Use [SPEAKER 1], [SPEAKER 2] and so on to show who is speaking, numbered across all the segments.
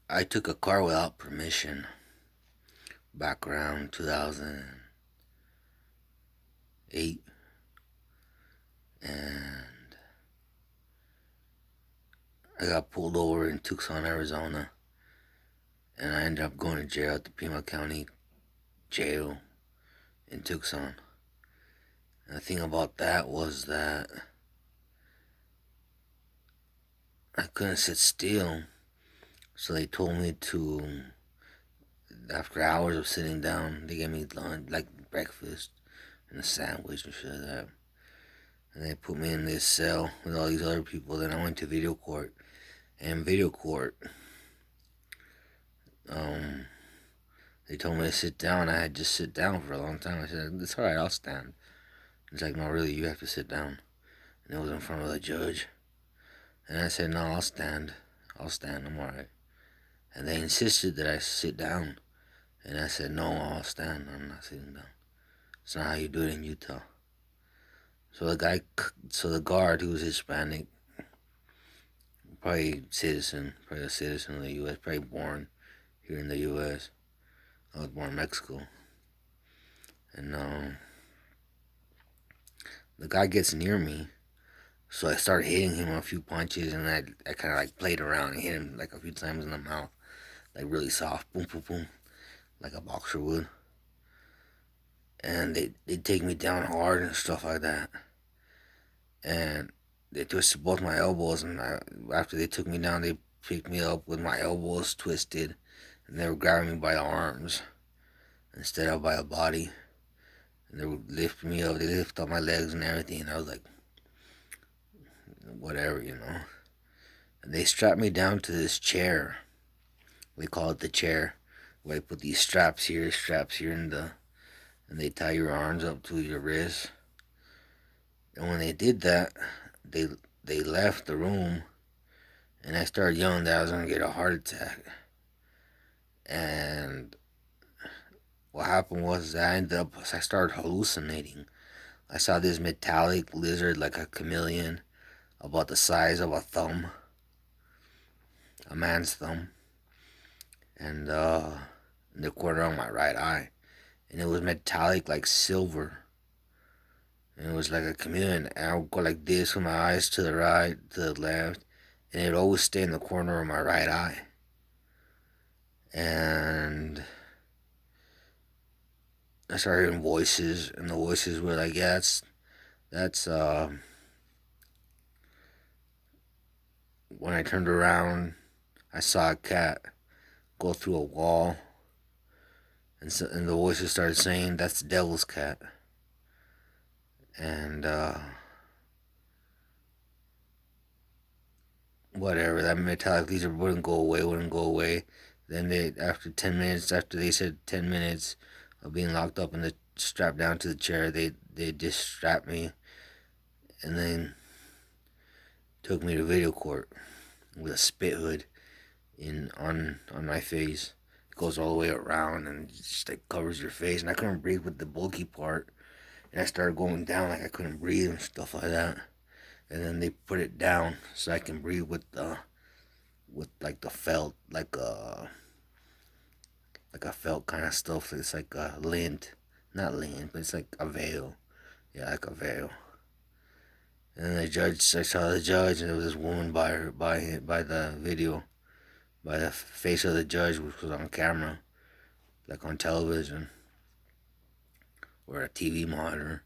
[SPEAKER 1] I took a car without permission back around 2008, and I got pulled over in Tucson, Arizona, and I ended up going to jail at the Pima County Jail in Tucson. And the thing about that was that I couldn't sit still, so they told me to. After hours of sitting down, they gave me lunch, like breakfast and a sandwich and shit like that. And they put me in this cell with all these other people. Then I went to video court. And in video court, um, they told me to sit down. I had just sit down for a long time. I said, "It's alright, I'll stand." It's like, "No, really, you have to sit down." And it was in front of the judge. And I said, "No, I'll stand. I'll stand. I'm alright." And they insisted that I sit down. And I said, "No, I'll stand. I'm not sitting down. It's not how you do it in Utah." So the guard, who was Hispanic, probably a citizen of the U.S., probably born here in the U.S. I was born in Mexico. And the guy gets near me, so I start hitting him a few punches, and I kind of like played around and hit him like a few times in the mouth, like really soft, boom, boom, boom, like a boxer would. And they take me down hard and stuff like that. And they twisted both my elbows, and after they took me down, they picked me up with my elbows twisted, and they were grabbing me by the arms instead of by the body. And they would lift me up. They lift up my legs and everything, and I was like, whatever, you know. And they strapped me down to this chair. They call it the chair, where they put these straps here, and they tie your arms up to your wrists. And when they did that, they they left the room, and I started yelling that I was gonna get a heart attack. And what happened was that I started hallucinating. I saw this metallic lizard, like a chameleon, about the size of a thumb, a man's thumb, and in the corner of my right eye. And it was metallic like silver. And it was like a chameleon. And I would go like this with my eyes to the right, to the left, and it would always stay in the corner of my right eye. And I started hearing voices, and the voices were like, "Yeah, that's." When I turned around, I saw a cat go through a wall, and the voices started saying, "That's the devil's cat." And whatever, that metallic laser wouldn't go away. Then after 10 minutes, after they said 10 minutes of being locked up and strapped down to the chair, they just strapped me, and then took me to video court with a spit hood on my face. It goes all the way around and just like covers your face, and I couldn't breathe with the bulky part, and I started going down like I couldn't breathe and stuff like that. And then they put it down so I can breathe with like the felt, like a felt kind of stuff. It's like a lint, not lint, but it's like a veil. Yeah, like a veil. And then I saw the judge, and there was this woman by the video, by the face of the judge, which was on camera, like on television, or a TV monitor,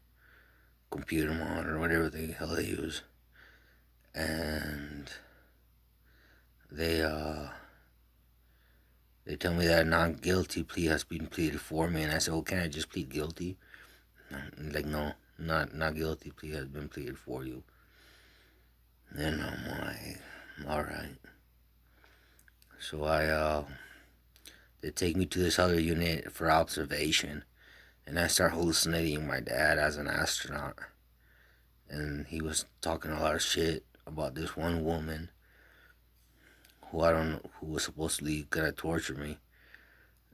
[SPEAKER 1] computer monitor, whatever the hell they use. And they they tell me that a non-guilty plea has been pleaded for me, and I said, "Well, can I just plead guilty?" Like, no, not guilty plea has been pleaded for you. And I'm like, all right. So they take me to this other unit for observation, and I start hallucinating my dad as an astronaut, and he was talking a lot of shit about this one woman who I don't know, who was supposedly gonna torture me,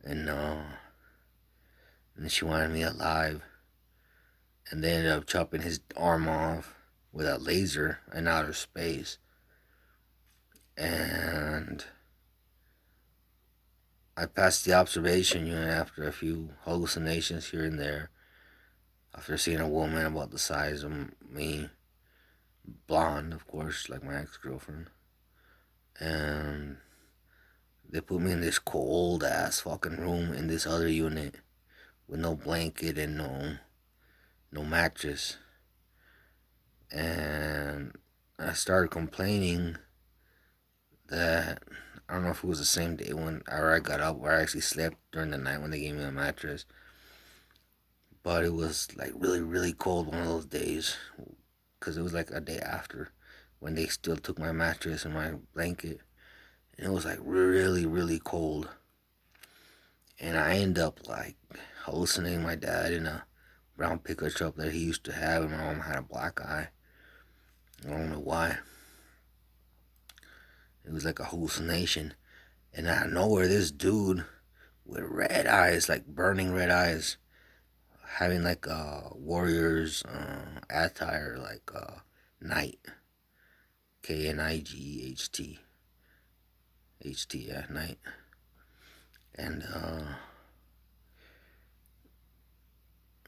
[SPEAKER 1] and and she wanted me alive, and they ended up chopping his arm off with a laser in outer space, and I passed the observation unit after a few hallucinations here and there. After seeing a woman about the size of me, blonde, of course, like my ex-girlfriend. And they put me in this cold ass fucking room in this other unit with no blanket and no mattress. And I started complaining that I don't know if it was the same day when I got up or I actually slept during the night when they gave me a mattress. But it was like really, really cold one of those days because it was like a day after when they still took my mattress and my blanket. And it was like really, really cold. And I ended up like hallucinating my dad in a brown pickup truck that he used to have, and my mom had a black eye. I don't know why. It was like a hallucination. And out of nowhere, this dude with red eyes, like burning red eyes, having like a warrior's attire, like knight, Knight, yeah, knight, and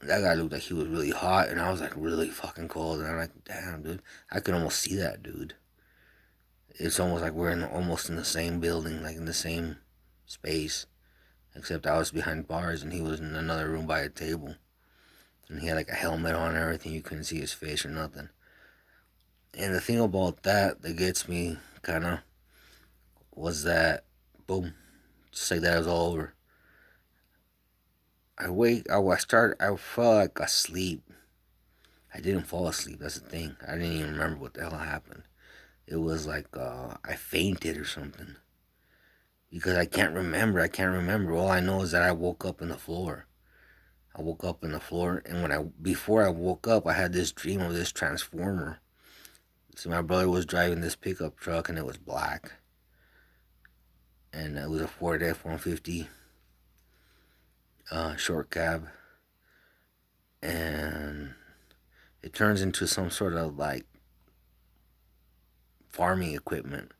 [SPEAKER 1] that guy looked like he was really hot, and I was like really fucking cold, and I'm like, damn, dude, I could almost see that dude. It's almost like we're almost in the same building, like in the same space, except I was behind bars and he was in another room by a table. And he had like a helmet on and everything. You couldn't see his face or nothing. And the thing about that gets me kind of was that, boom, just like that, it was all over. I felt like asleep. I didn't fall asleep. That's the thing. I didn't even remember what the hell happened. It was like I fainted or something because I can't remember. All I know is that I woke up in the floor. And before I woke up, I had this dream of this transformer. So my brother was driving this pickup truck, and it was black, and it was a Ford F-150 short cab, and it turns into some sort of like farming equipment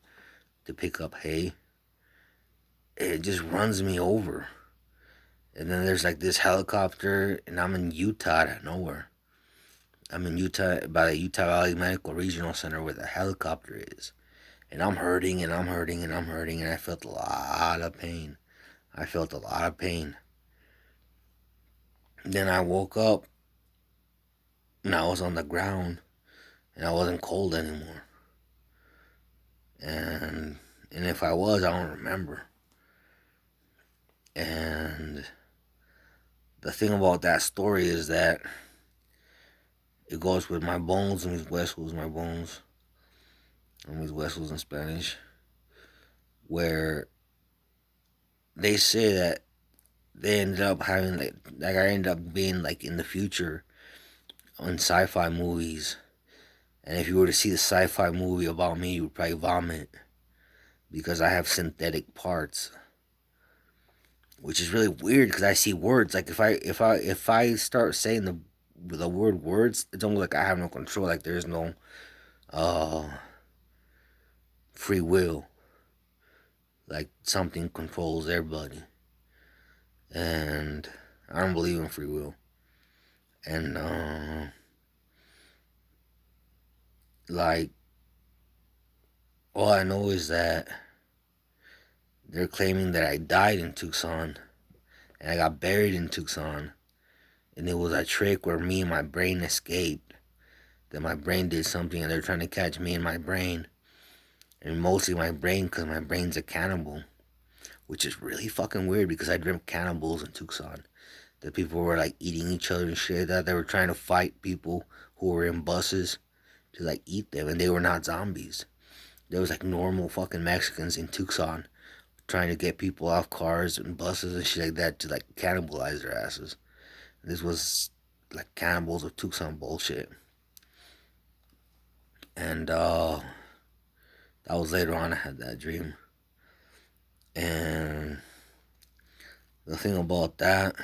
[SPEAKER 1] to pick up hay. It just runs me over. And then there's like this helicopter, and I'm in Utah out of nowhere. I'm in Utah by the Utah Valley Medical Regional Center where the helicopter is. And I'm hurting and I'm hurting and I'm hurting, and I felt a lot of pain. Then I woke up and I was on the ground and I wasn't cold anymore. And if I was, I don't remember. And the thing about that story is that it goes with my bones and mis huesos, my bones, and mis huesos in Spanish, where they say that they ended up having like I ended up being like in the future on sci-fi movies, and if you were to see the sci-fi movie about me, you would probably vomit because I have synthetic parts, which is really weird because I see words like if I start saying the word words, it's almost like I have no control, like there's no uh free will, like something controls everybody, and I don't believe in free will. And like all I know is that they're claiming that I died in Tucson and I got buried in Tucson, and it was a trick where me and my brain escaped, that my brain did something and they're trying to catch me in my brain, and mostly my brain because my brain's a cannibal, which is really fucking weird because I dreamt cannibals in Tucson, that people were like eating each other and shit, that they were trying to fight people who were in buses to like eat them, and they were not zombies. There was like normal fucking Mexicans in Tucson trying to get people off cars and buses and shit like that to like cannibalize their asses. This was like cannibals of Tucson bullshit. And that was later on I had that dream. And the thing about that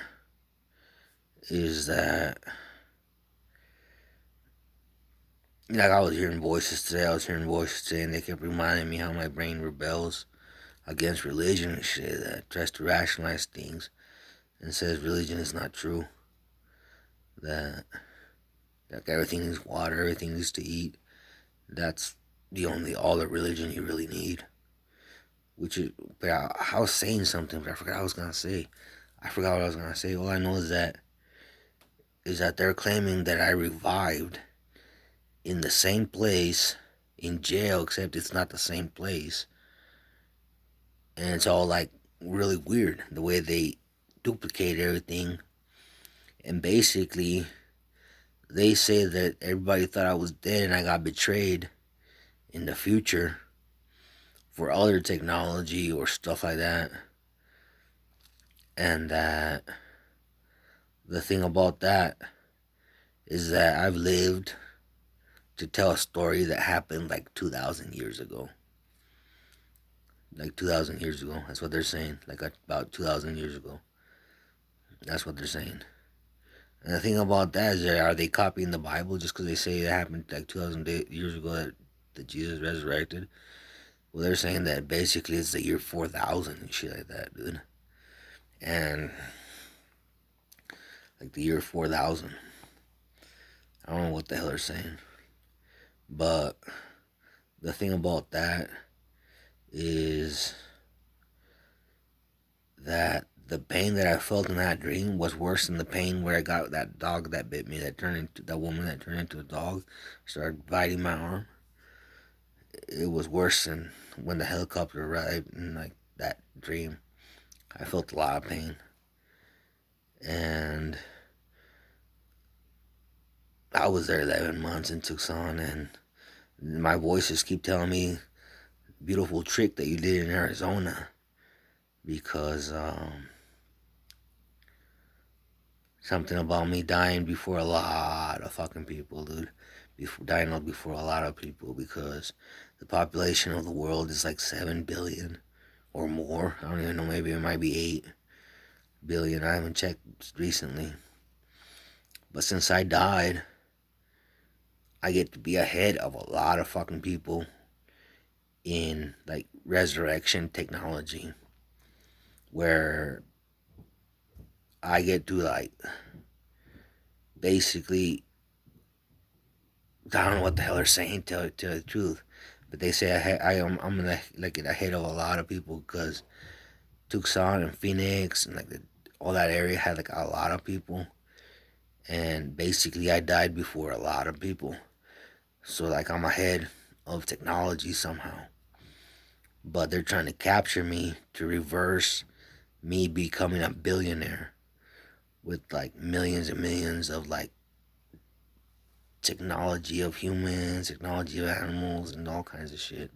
[SPEAKER 1] is that like I was hearing voices today and they kept reminding me how my brain rebels against religion and shit, that tries to rationalize things and says religion is not true. That like everything is water, everything is to eat. That's all the religion you really need. Which is, but I was saying something, but I forgot what I was gonna say. I forgot what I was gonna say. All I know is that they're claiming that I revived in the same place in jail, except it's not the same place, and it's all like really weird the way they duplicate everything. And basically, they say that everybody thought I was dead and I got betrayed in the future for other technology or stuff like that. And that the thing about that is that I've lived to tell a story that happened like 2,000 years ago. Like 2,000 years ago. That's what they're saying. Like about 2,000 years ago. That's what they're saying. And the thing about that is, are they copying the Bible just because they say it happened like 2,000 years ago that Jesus resurrected? Well, they're saying that basically it's the year 4,000 and shit like that, dude. And like the year 4,000. I don't know what the hell they're saying. But the thing about that is that the pain that I felt in that dream was worse than the pain where I got that dog that bit me, that woman that turned into a dog, started biting my arm. It was worse than when the helicopter arrived in like that dream. I felt a lot of pain. And I was there 11 months in Tucson, and my voices keep telling me, beautiful trick that you did in Arizona. Because something about me dying before a lot of fucking people, dude. Dying before a lot of people, because the population of the world is like 7 billion or more. I don't even know, maybe it might be 8 billion. I haven't checked recently. But since I died, I get to be ahead of a lot of fucking people in like resurrection technology, where I get to like basically, I don't know what the hell they're saying, tell the truth, but they say I'm gonna like get ahead of a lot of people, because Tucson and Phoenix and like all that area had like a lot of people, and basically I died before a lot of people, so like I'm ahead of technology somehow. But they're trying to capture me to reverse me becoming a billionaire with like millions and millions of like technology of humans, technology of animals, and all kinds of shit.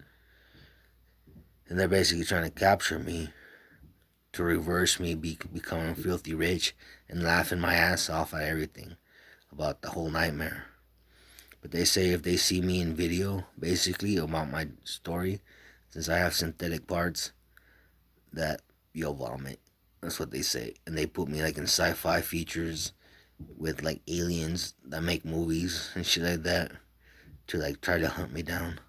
[SPEAKER 1] And they're basically trying to capture me to reverse me becoming filthy rich and laughing my ass off at everything about the whole nightmare. But they say if they see me in video, basically about my story, since I have synthetic parts, that you'll vomit. That's what they say. And they put me like in sci-fi features with like aliens that make movies and shit like that to like try to hunt me down.